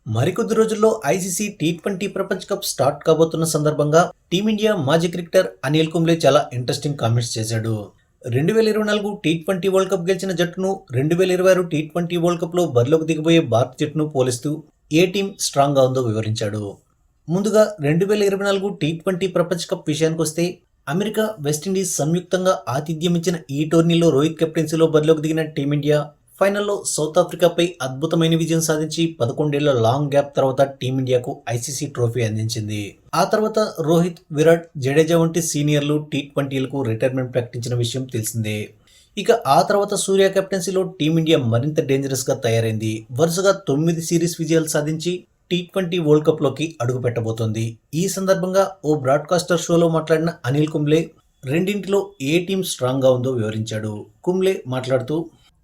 మరికొద్ది రోజుల్లో ICC T20 ప్రపంచ కప్ స్టార్ట్ కాబోతున్న సందర్భంగా టీమిండియా మాజీ క్రికెటర్ అనిల్ కుంబ్లే చాలా ఇంట్రెస్టింగ్ కామెంట్స్ చేశాడు. 2024 టీ20 వరల్డ్ కప్ గెలిచిన జట్టును 2026 టీ20 వరల్డ్ కప్ లో బరిలోకి దిగబోయే భారత జట్టును పోలిస్తూ ఏ టీం స్ట్రాంగ్ గా ఉందో వివరించాడు. ముందుగా 2024 టీ20 ప్రపంచ కప్ విషయానికి వస్తే అమెరికా, వెస్టిండీస్ సంయుక్తంగా ఆతిథ్యం ఇచ్చిన ఈ టోర్నీలో రోహిత్ కెప్టెన్సీలో బరిలోకి దిగిన టీమిండియా ఫైనల్లో సౌత్ ఆఫ్రికాపై అద్భుతమైన విజయం సాధించి 11 ఏళ్ల లాంగ్ గ్యాప్ తర్వాత టీమిండియాకు ఐసీసీ ట్రోఫీ అందించింది. ఆ తర్వాత రోహిత్, విరాట్, జడేజా వంటి సీనియర్లు టీ20లకు రిటైర్మెంట్ ప్రకటించిన విషయం తెలిసిందే. ఇక ఆ తర్వాత సూర్య కెప్టెన్సీలో టీమిండియా మరింత డేంజరస్ గా తయారైంది. వరుసగా 9 సిరీస్ విజయాలు సాధించి టీ20 వరల్డ్ కప్ లోకి అడుగు పెట్టబోతోంది. ఈ సందర్భంగా ఓ బ్రాడ్కాస్టర్ షోలో మాట్లాడిన అనిల్ కుంబ్లే రెండింటిలో ఏ టీం స్ట్రాంగ్ గా ఉందో వివరించాడు. కుంబ్లే మాట్లాడుతూ,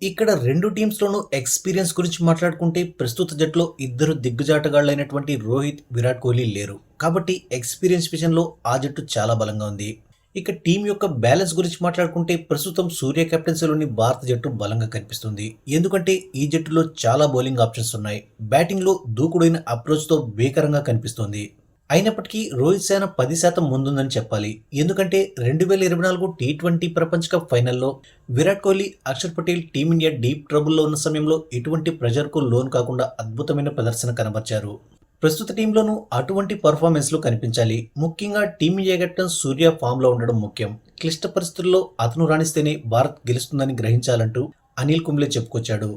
ఇక్కడ రెండు టీమ్స్లోనూ ఎక్స్పీరియన్స్ గురించి మాట్లాడుకుంటే ప్రస్తుత జట్టులో ఇద్దరు దిగ్గుజాటగాళ్లైనటువంటి రోహిత్, విరాట్ కోహ్లీ లేరు. కాబట్టి ఎక్స్పీరియన్స్ విషయంలో ఆ జట్టు చాలా బలంగా ఉంది. ఇక టీం యొక్క బ్యాలెన్స్ గురించి మాట్లాడుకుంటే ప్రస్తుతం సూర్య కెప్టెన్సీలోని భారత జట్టు బలంగా కనిపిస్తుంది. ఎందుకంటే ఈ జట్టులో చాలా బౌలింగ్ ఆప్షన్స్ ఉన్నాయి. బ్యాటింగ్లో దూకుడైన అప్రోచ్తో భీకరంగా కనిపిస్తోంది. అయినప్పటికీ రోహిత్ సేన 10% ముందుందని చెప్పాలి. ఎందుకంటే 2024 టీ20 ప్రపంచ కప్ ఫైనల్లో విరాట్ కోహ్లీ, అక్షర్ పటేల్ టీమిండియా డీప్ ట్రబుల్లో ఉన్న సమయంలో ఎటువంటి ప్రెజర్కు లోన్ కాకుండా అద్భుతమైన ప్రదర్శన కనబర్చారు. ప్రస్తుత టీంలోనూ అటువంటి పర్ఫార్మెన్స్లు కనిపించాలి. ముఖ్యంగా టీమిండియా కెప్టెన్ సూర్య ఫామ్లో ఉండడం ముఖ్యం. క్లిష్ట పరిస్థితుల్లో అతను రాణిస్తేనే భారత్ గెలుస్తుందని గ్రహించాలంటూ అనిల్ కుంబ్లే చెప్పుకొచ్చాడు.